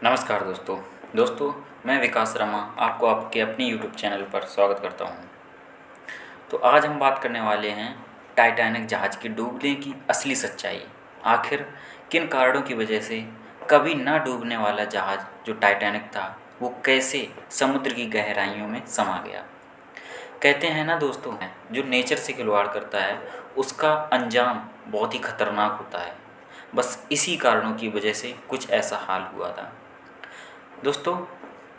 नमस्कार दोस्तों मैं विकास रमा आपको आपके अपने यूट्यूब चैनल पर स्वागत करता हूं। तो आज हम बात करने वाले हैं टाइटैनिक जहाज़ के डूबने की असली सच्चाई। आखिर किन कारणों की वजह से कभी ना डूबने वाला जहाज़ जो टाइटैनिक था वो कैसे समुद्र की गहराइयों में समा गया। कहते हैं ना दोस्तों, जो नेचर से खिलवाड़ करता है उसका अंजाम बहुत ही खतरनाक होता है। बस इसी कारणों की वजह से कुछ ऐसा हाल हुआ था। दोस्तों,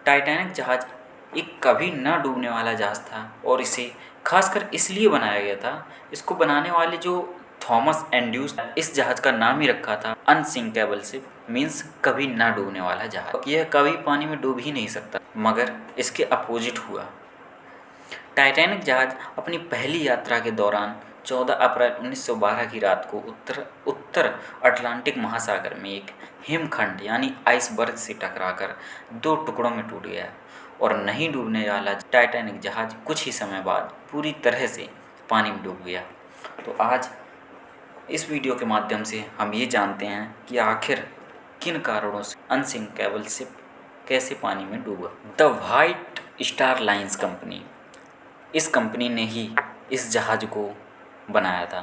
टाइटैनिक जहाज़ एक कभी ना डूबने वाला जहाज़ था और इसे खासकर इसलिए बनाया गया था। इसको बनाने वाले जो थॉमस एंड्यूस, इस जहाज़ का नाम ही रखा था अनसिंकेबल शिप, मीन्स कभी ना डूबने वाला जहाज़। यह कभी पानी में डूब ही नहीं सकता, मगर इसके अपोजिट हुआ। टाइटैनिक जहाज़ अपनी पहली यात्रा के दौरान 14 अप्रैल 1912 की रात को उत्तर अटलांटिक महासागर में एक हिमखंड यानी आइसबर्ग से टकराकर दो टुकड़ों में टूट गया और नहीं डूबने वाला टाइटैनिक जहाज़ कुछ ही समय बाद पूरी तरह से पानी में डूब गया। तो आज इस वीडियो के माध्यम से हम ये जानते हैं कि आखिर किन कारणों से अनसिंकेबल शिप कैसे पानी में डूबा। The white star lines company, इस कंपनी ने ही इस जहाज़ को बनाया था।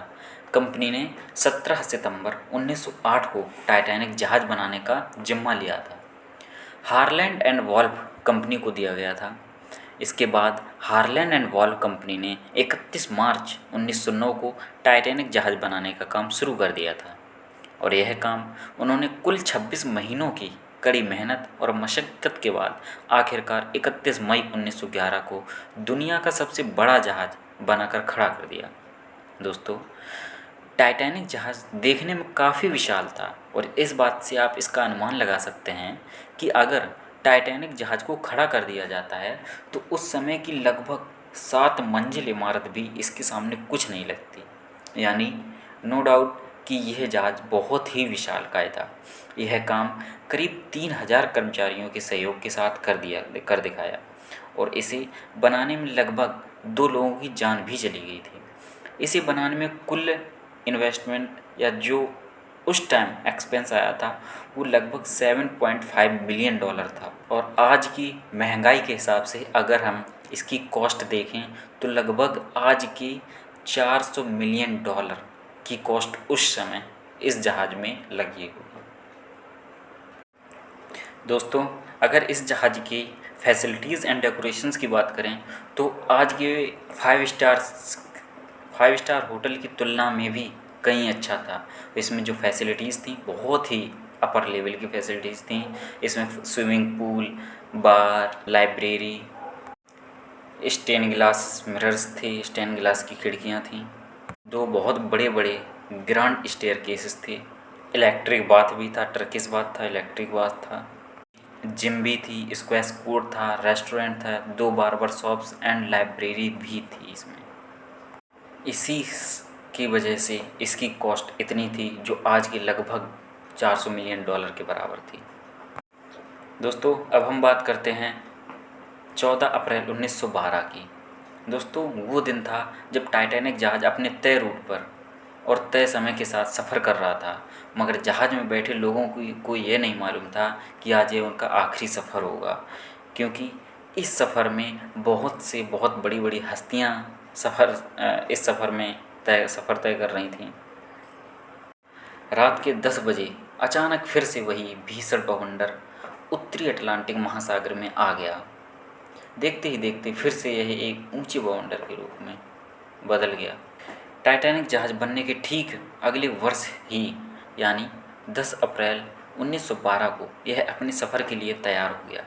कंपनी ने 17 सितंबर 1908 को टाइटैनिक जहाज़ बनाने का जिम्मा लिया था। हारलैंड एंड वॉल्व कंपनी को दिया गया था। इसके बाद हारलैंड एंड वॉल्व कंपनी ने 31 मार्च 1909 को टाइटैनिक जहाज़ बनाने का काम शुरू कर दिया था और यह काम उन्होंने कुल 26 महीनों की कड़ी मेहनत और मशक्क़त के बाद आखिरकार 31 मई 1911 को दुनिया का सबसे बड़ा जहाज़ बनाकर खड़ा कर दिया। दोस्तों, टाइटैनिक जहाज़ देखने में काफ़ी विशाल था और इस बात से आप इसका अनुमान लगा सकते हैं कि अगर टाइटैनिक जहाज़ को खड़ा कर दिया जाता है तो उस समय की लगभग 7 मंजिल इमारत भी इसके सामने कुछ नहीं लगती। यानी नो डाउट कि यह जहाज़ बहुत ही विशालकाय था। यह काम करीब 3000 कर्मचारियों के सहयोग के साथ कर दिखाया और इसे बनाने में लगभग 2 लोगों की जान भी चली गई थी। इसे बनाने में कुल इन्वेस्टमेंट या जो उस टाइम एक्सपेंस आया था वो लगभग 7.5 बिलियन डॉलर था और आज की महंगाई के हिसाब से अगर हम इसकी कॉस्ट देखें तो लगभग आज की 400 मिलियन डॉलर की कॉस्ट उस समय इस जहाज़ में लगी हुई। दोस्तों, अगर इस जहाज़ की फैसिलिटीज़ एंड डेकोरेशंस की बात करें तो आज के 5 स्टार होटल की तुलना में भी कहीं अच्छा था। इसमें जो फैसिलिटीज़ थी बहुत ही अपर लेवल की फैसिलिटीज़ थी। इसमें स्विमिंग पूल, बार, लाइब्रेरी, स्टेन ग्लास मिरर्स थे, स्टेन ग्लास की खिड़कियाँ थीं, 2 बहुत बड़े बड़े ग्रांड स्टेयरकेसेस थे, इलेक्ट्रिक बाथ भी था, टर्किश बाथ था, इलेक्ट्रिक बाथ था, जिम भी थी, स्क्वैश कोर्ट था, रेस्टोरेंट था, 2 बार्बर शॉप्स एंड लाइब्रेरी भी थी इसमें। इसी की वजह से इसकी कॉस्ट इतनी थी जो आज की लगभग 400 मिलियन डॉलर के बराबर थी। दोस्तों, अब हम बात करते हैं 14 अप्रैल 1912 की। दोस्तों, वो दिन था जब टाइटैनिक जहाज़ अपने तय रूट पर और तय समय के साथ सफ़र कर रहा था, मगर जहाज़ में बैठे लोगों को ये नहीं मालूम था कि आज ये उनका आखिरी सफ़र होगा, क्योंकि इस सफ़र में बहुत बड़ी बड़ी हस्तियाँ इस सफ़र में सफ़र तय कर रही थीं। रात के 10 बजे अचानक फिर से वही भीषण बवंडर उत्तरी अटलांटिक महासागर में आ गया। देखते ही देखते फिर से यह एक ऊंचे बवंडर के रूप में बदल गया। टाइटैनिक जहाज़ बनने के ठीक अगले वर्ष ही यानी 10 अप्रैल 1912 को यह अपने सफ़र के लिए तैयार हो गया।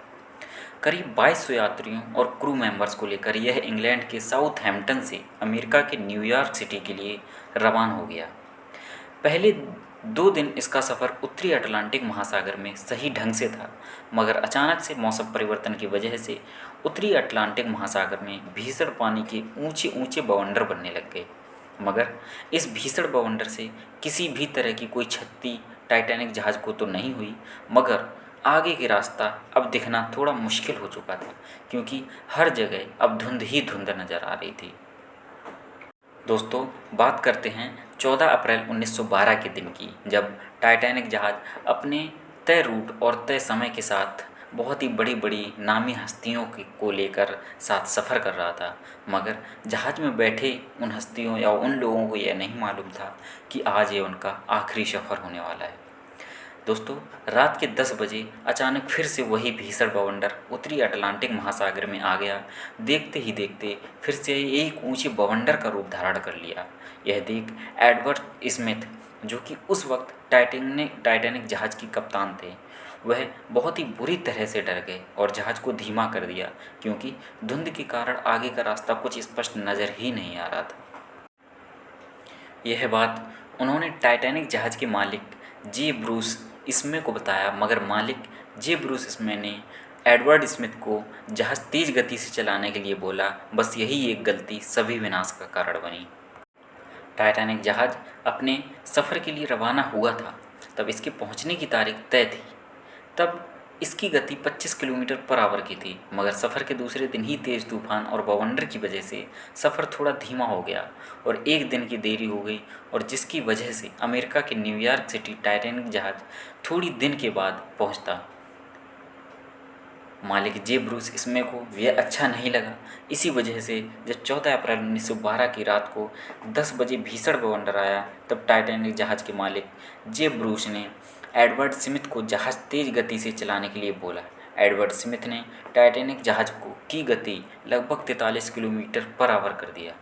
करीब 2200 यात्रियों और क्रू मेंबर्स को लेकर यह इंग्लैंड के साउथहैम्पटन से अमेरिका के न्यूयॉर्क सिटी के लिए रवाना हो गया। पहले 2 दिन इसका सफ़र उत्तरी अटलांटिक महासागर में सही ढंग से था, मगर अचानक से मौसम परिवर्तन की वजह से उत्तरी अटलांटिक महासागर में भीषण पानी के ऊंचे ऊंचे बवंडर बनने लग गए। मगर इस भीषण बवंडर से किसी भी तरह की कोई क्षति टाइटैनिक जहाज़ को तो नहीं हुई, मगर आगे के रास्ता अब दिखना थोड़ा मुश्किल हो चुका था, क्योंकि हर जगह अब धुंध ही धुंध नज़र आ रही थी। दोस्तों, बात करते हैं 14 अप्रैल 1912 के दिन की, जब टाइटैनिक जहाज़ अपने तय रूट और तय समय के साथ बहुत ही बड़ी बड़ी नामी हस्तियों को लेकर साथ सफ़र कर रहा था, मगर जहाज़ में बैठे उन हस्तियों या उन लोगों को यह नहीं मालूम था कि आज ये उनका आखिरी सफ़र होने वाला है। दोस्तों, रात के 10 बजे अचानक फिर से वही भीषण बवंडर उत्तरी अटलांटिक महासागर में आ गया। देखते ही देखते फिर से एक ऊंचे बवंडर का रूप धारण कर लिया। यह देख एडवर्ड स्मिथ, जो कि उस वक्त टाइटैनिक जहाज़ की कप्तान थे, वह बहुत ही बुरी तरह से डर गए और जहाज़ को धीमा कर दिया, क्योंकि धुंध के कारण आगे का रास्ता कुछ स्पष्ट नज़र ही नहीं आ रहा था। यह बात उन्होंने टाइटैनिक जहाज़ के मालिक जे ब्रूस स्मे को बताया, मगर मालिक जे ब्रूस स्मे ने एडवर्ड स्मिथ को जहाज़ तेज़ गति से चलाने के लिए बोला। बस यही एक गलती सभी विनाश का कारण बनी। टाइटैनिक जहाज़ अपने सफ़र के लिए रवाना हुआ था, तब इसके पहुंचने की तारीख तय थी। तब इसकी गति 25 किलोमीटर पर आवर की थी, मगर सफ़र के दूसरे दिन ही तेज़ तूफान और बवंडर की वजह से सफ़र थोड़ा धीमा हो गया और एक दिन की देरी हो गई, और जिसकी वजह से अमेरिका के न्यूयॉर्क सिटी टाइटैनिक जहाज़ थोड़ी दिन के बाद पहुंचता। मालिक जे ब्रूस स्मे को यह अच्छा नहीं लगा। इसी वजह से जब 14 अप्रैल 1912 की रात को 10 बजे भीषण बवंडर आया, तब टाइटैनिक जहाज़ के मालिक जे ब्रूस ने एडवर्ड स्मिथ को जहाज़ तेज़ गति से चलाने के लिए बोला। एडवर्ड स्मिथ ने टाइटैनिक जहाज़ की गति लगभग 43 किलोमीटर पर आवर कर दिया।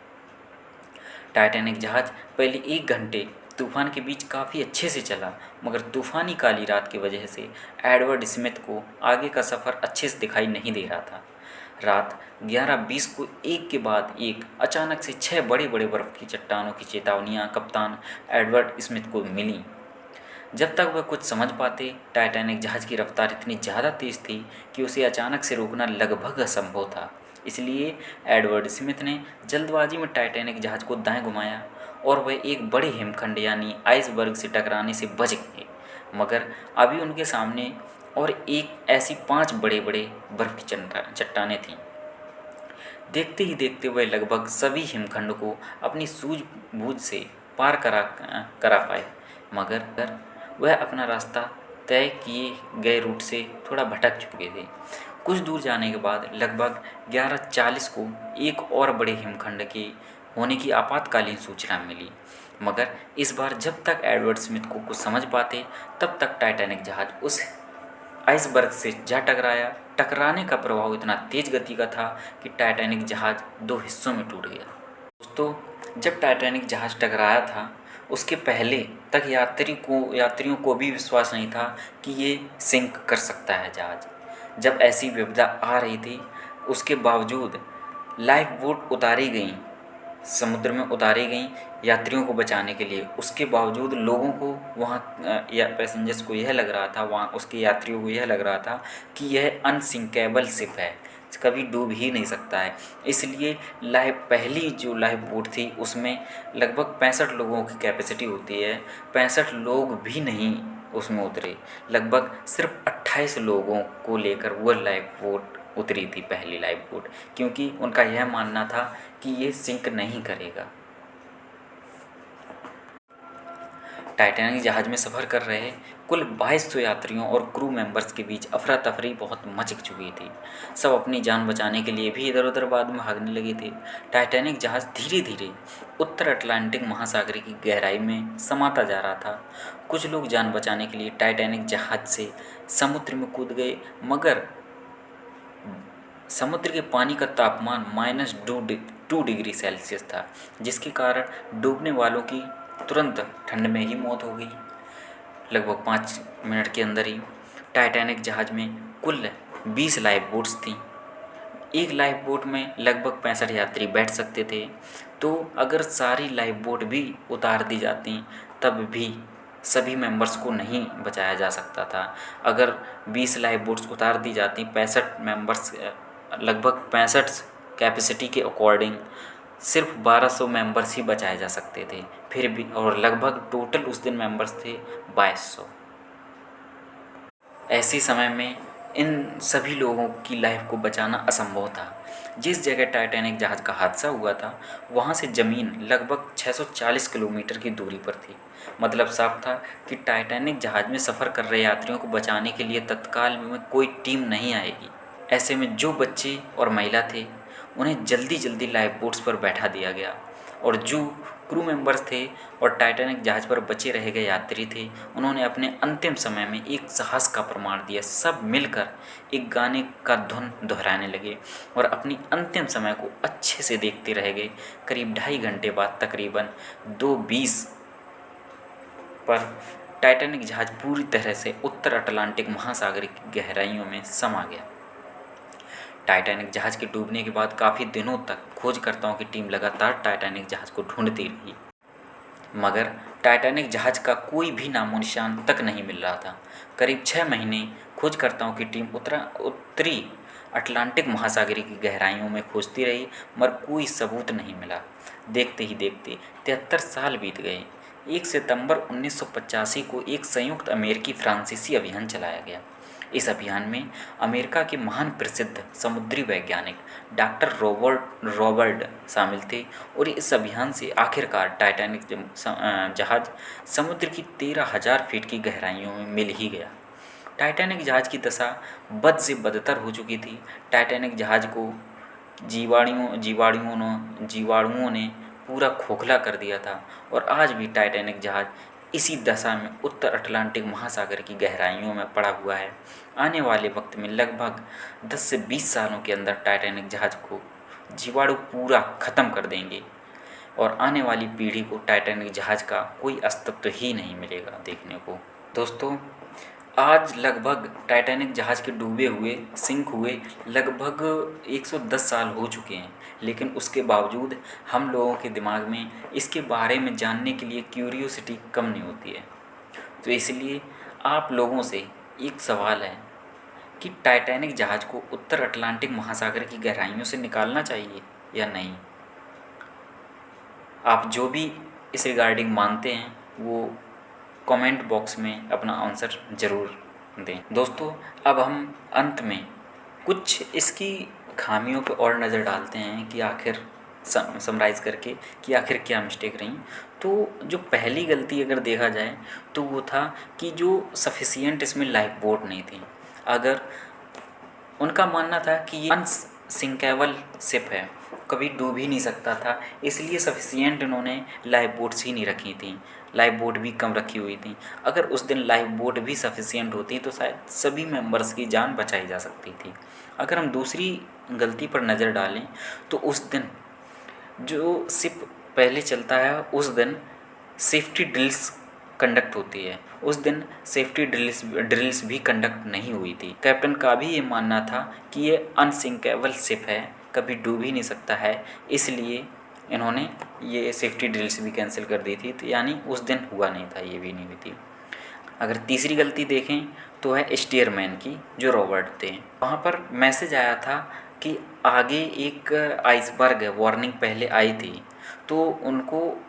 टाइटैनिक जहाज़ पहले 1 घंटे तूफान के बीच काफ़ी अच्छे से चला, मगर तूफानी काली रात की वजह से एडवर्ड स्मिथ को आगे का सफ़र अच्छे से दिखाई नहीं दे रहा था। रात 11:20 को एक के बाद एक अचानक से 6 बड़े बड़े बर्फ़ की चट्टानों की चेतावनियाँ कप्तान एडवर्ड स्मिथ को मिलीं। जब तक वह कुछ समझ पाते, टाइटैनिक जहाज़ की रफ्तार इतनी ज़्यादा तेज़ थी कि उसे अचानक से रोकना लगभग असंभव था। इसलिए एडवर्ड स्मिथ ने जल्दबाजी में टाइटैनिक जहाज़ को दाएं घुमाया और वह एक बड़े हिमखंड यानी आइसबर्ग से टकराने से बच गए। मगर अभी उनके सामने और एक ऐसी 5 बड़े बड़े बर्फ़ की चट्टानें थीं। देखते ही देखते वह लगभग सभी हिमखंड को अपनी सूझबूझ से पार करा पाए, मगर वह अपना रास्ता तय किए गए रूट से थोड़ा भटक चुके थे। कुछ दूर जाने के बाद लगभग 11:40 को एक और बड़े हिमखंड के होने की आपातकालीन सूचना मिली, मगर इस बार जब तक एडवर्ड स्मिथ को कुछ समझ पाते, तब तक टाइटैनिक जहाज़ उस आइसबर्ग से जा टकराया। टकराने का प्रभाव इतना तेज गति का था कि टाइटैनिक जहाज़ 2 हिस्सों में टूट गया। दोस्तों, जब टाइटैनिक जहाज़ टकराया था, उसके पहले तक यात्रियों को भी विश्वास नहीं था कि ये सिंक कर सकता है जहाज़। जब ऐसी विपदा आ रही थी, उसके बावजूद लाइफ बोट उतारी गई, समुद्र में उतारी गई यात्रियों को बचाने के लिए। उसके बावजूद लोगों को वहाँ या पैसेंजर्स को यह लग रहा था, वहाँ उसके यात्रियों को यह लग रहा था कि यह अनसिंकेबल शिप है, कभी डूब ही नहीं सकता है। इसलिए पहली जो लाइफ बोट थी उसमें लगभग 65 लोगों की कैपेसिटी होती है, 65 लोग भी नहीं उसमें उतरे। लगभग सिर्फ 28 लोगों को लेकर वह लाइफ बोट उतरी थी, पहली लाइफ बोट, क्योंकि उनका यह मानना था कि ये सिंक नहीं करेगा। टाइटैनिक जहाज़ में सफ़र कर रहे कुल 2200 यात्रियों और क्रू मेंबर्स के बीच अफरा तफरी बहुत मच चुकी थी। सब अपनी जान बचाने के लिए भी इधर उधर बाद में भागने लगे थे। टाइटैनिक जहाज़ धीरे धीरे उत्तर अटलांटिक महासागर की गहराई में समाता जा रहा था। कुछ लोग जान बचाने के लिए टाइटैनिक जहाज़ से समुद्र में कूद गए, मगर समुद्र के पानी का तापमान -2 डिग्री सेल्सियस था, जिसके कारण डूबने वालों की तुरंत ठंड में ही मौत हो गई। लगभग 5 मिनट के अंदर ही टाइटैनिक जहाज़ में कुल 20 लाइफ बोट्स थीं। एक लाइफ बोट में लगभग 65 यात्री बैठ सकते थे। तो अगर सारी लाइफ बोट भी उतार दी जाती, तब भी सभी मेंबर्स को नहीं बचाया जा सकता था। अगर 20 लाइफ बोट्स उतार दी जाती, 65 मेंबर्स, लगभग 65 कैपेसिटी के अकॉर्डिंग सिर्फ 1200 मेंबर्स ही बचाए जा सकते थे, फिर भी, और लगभग टोटल उस दिन मेंबर्स थे 2200। ऐसी समय में इन सभी लोगों की लाइफ को बचाना असंभव था। जिस जगह टाइटैनिक जहाज़ का हादसा हुआ था वहाँ से ज़मीन लगभग 640 किलोमीटर की दूरी पर थी। मतलब साफ था कि टाइटैनिक जहाज़ में सफ़र कर रहे यात्रियों को बचाने के लिए तत्काल में कोई टीम नहीं आएगी। ऐसे में जो बच्चे और महिला थे उन्हें जल्दी जल्दी लाइफ बोट्स पर बैठा दिया गया, और जो क्रू मेंबर्स थे और टाइटैनिक जहाज़ पर बचे रह गए यात्री थे उन्होंने अपने अंतिम समय में एक साहस का प्रमाण दिया। सब मिलकर एक गाने का धुन दोहराने लगे और अपनी अंतिम समय को अच्छे से देखते रह गए। करीब 2.5 घंटे बाद तकरीबन 2:20 पर टाइटैनिक जहाज़ पूरी तरह से उत्तर अटलांटिक महासागर की गहराइयों में समा गया। टाइटैनिक जहाज़ के डूबने के बाद काफ़ी दिनों तक खोजकर्ताओं की टीम लगातार टाइटैनिक जहाज़ को ढूंढती रही, मगर टाइटैनिक जहाज़ का कोई भी नामो निशान तक नहीं मिल रहा था। करीब 6 महीने खोजकर्ताओं की टीम उत्तरी अटलांटिक महासागर की गहराइयों में खोजती रही, मगर कोई सबूत नहीं मिला। देखते ही देखते 73 साल बीत गए। 1 सितंबर 1985 को एक संयुक्त अमेरिकी फ्रांसीसी अभियान चलाया गया। इस अभियान में अमेरिका के महान प्रसिद्ध समुद्री वैज्ञानिक डॉक्टर रॉबर्ट शामिल थे, और इस अभियान से आखिरकार टाइटैनिक जहाज़ समुद्र की 13,000 फीट की गहराइयों में मिल ही गया। टाइटैनिक जहाज़ की दशा बद से बदतर हो चुकी थी। टाइटैनिक जहाज़ को जीवाणुओं ने पूरा खोखला कर दिया था, और आज भी टाइटैनिक जहाज़ इसी दशा में उत्तर अटलांटिक महासागर की गहराइयों में पड़ा हुआ है। आने वाले वक्त में लगभग 10 से 20 सालों के अंदर टाइटैनिक जहाज़ को जीवाणु पूरा ख़त्म कर देंगे, और आने वाली पीढ़ी को टाइटैनिक जहाज़ का कोई अस्तित्व ही नहीं मिलेगा देखने को। दोस्तों, आज लगभग टाइटैनिक जहाज़ के डूबे हुए सिंक हुए लगभग 110 साल हो चुके हैं, लेकिन उसके बावजूद हम लोगों के दिमाग में इसके बारे में जानने के लिए क्यूरियोसिटी कम नहीं होती है। तो इसलिए आप लोगों से एक सवाल है कि टाइटैनिक जहाज़ को उत्तर अटलांटिक महासागर की गहराइयों से निकालना चाहिए या नहीं। आप जो भी इस रिगार्डिंग मानते हैं वो कमेंट बॉक्स में अपना आंसर ज़रूर दें। दोस्तों, अब हम अंत में कुछ इसकी खामियों पर और नज़र डालते हैं कि आखिर समराइज़ करके कि आखिर क्या मिस्टेक रही। तो जो पहली गलती अगर देखा जाए तो वो था कि जो सफिशिएंट इसमें लाइफ बोट नहीं थी। अगर उनका मानना था कि ये अनसिंकेबल शिप है, कभी डूब ही नहीं सकता था, इसलिए सफिशिएंट इन्होंने लाइफ बोट्स ही नहीं रखी थी, लाइफ बोट भी कम रखी हुई थी। अगर उस दिन लाइफ बोट भी सफिशिएंट होती तो शायद सभी मेंबर्स की जान बचाई जा सकती थी। अगर हम दूसरी गलती पर नज़र डालें तो उस दिन जो शिप पहले चलता है उस दिन सेफ्टी ड्रिल्स कंडक्ट होती है, उस दिन सेफ्टी ड्रिल्स भी कंडक्ट नहीं हुई थी। कैप्टन का भी ये मानना था कि ये अनसिंकेबल शिप है, कभी डूब ही नहीं सकता है, इसलिए इन्होंने ये सेफ्टी ड्रिल्स भी कैंसिल कर दी थी। तो यानी उस दिन हुआ नहीं था, ये भी नहीं हुई थी। अगर तीसरी गलती देखें तो है स्टीयरमैन की, जो रॉबर्ट थे। वहाँ पर मैसेज आया था कि आगे एक आइसबर्ग है, वार्निंग पहले आई थी, तो उनको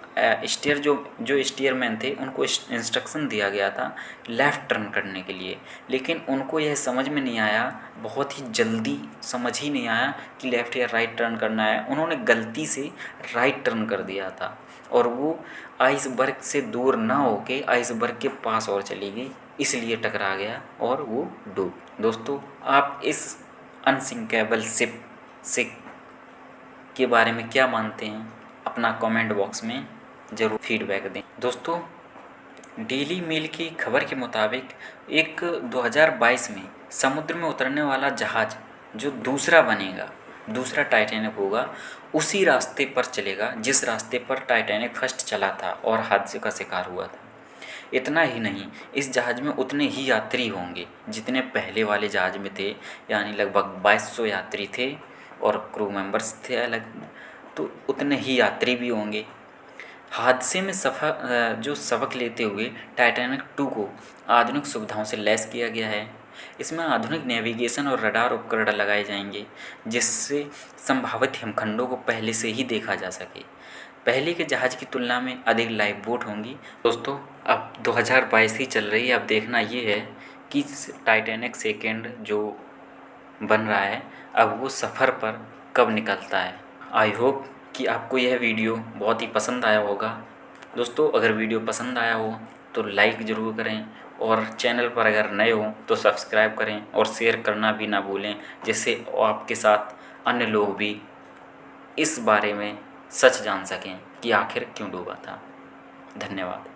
जो स्टीयरमैन थे उनको इंस्ट्रक्शन दिया गया था लेफ़्ट टर्न करने के लिए, लेकिन उनको यह समझ में नहीं आया, बहुत ही जल्दी समझ ही नहीं आया कि लेफ़्ट या राइट टर्न करना है। उन्होंने गलती से राइट टर्न कर दिया था, और वो आइसबर्ग से दूर ना होके आइसबर्ग के पास और चली गई, इसलिए टकरा गया और वो डूब। दोस्तों, आप इस अनसिंकेबल शिप से के बारे में क्या मानते हैं, अपना कमेंट बॉक्स में ज़रूर फीडबैक दें। दोस्तों, डेली मेल की खबर के मुताबिक एक 2022 में समुद्र में उतरने वाला जहाज़ जो दूसरा बनेगा, दूसरा टाइटैनिक होगा, उसी रास्ते पर चलेगा जिस रास्ते पर टाइटैनिक फर्स्ट चला था और हादसे का शिकार हुआ था। इतना ही नहीं, इस जहाज़ में उतने ही यात्री होंगे जितने पहले वाले जहाज़ में थे, यानी लगभग 2200 यात्री थे और क्रू मेंबर्स थे अलग, तो उतने ही यात्री भी होंगे। हादसे में जो सबक लेते हुए टाइटैनिक 2 को आधुनिक सुविधाओं से लैस किया गया है। इसमें आधुनिक नेविगेशन और रडार उपकरण लगाए जाएंगे जिससे संभावित हिमखंडों को पहले से ही देखा जा सके। पहले के जहाज़ की तुलना में अधिक लाइफ बोट होंगी। दोस्तों, अब 2022 ही चल रही है, अब देखना ये है कि टाइटैनिक सेकंड जो बन रहा है अब वो सफ़र पर कब निकलता है। आई होप कि आपको यह वीडियो बहुत ही पसंद आया होगा। दोस्तों, अगर वीडियो पसंद आया हो तो लाइक ज़रूर करें और चैनल पर अगर नए हो तो सब्सक्राइब करें और शेयर करना भी ना भूलें, जिससे आपके साथ अन्य लोग भी इस बारे में सच जान सकें कि आखिर क्यों डूबा था। धन्यवाद।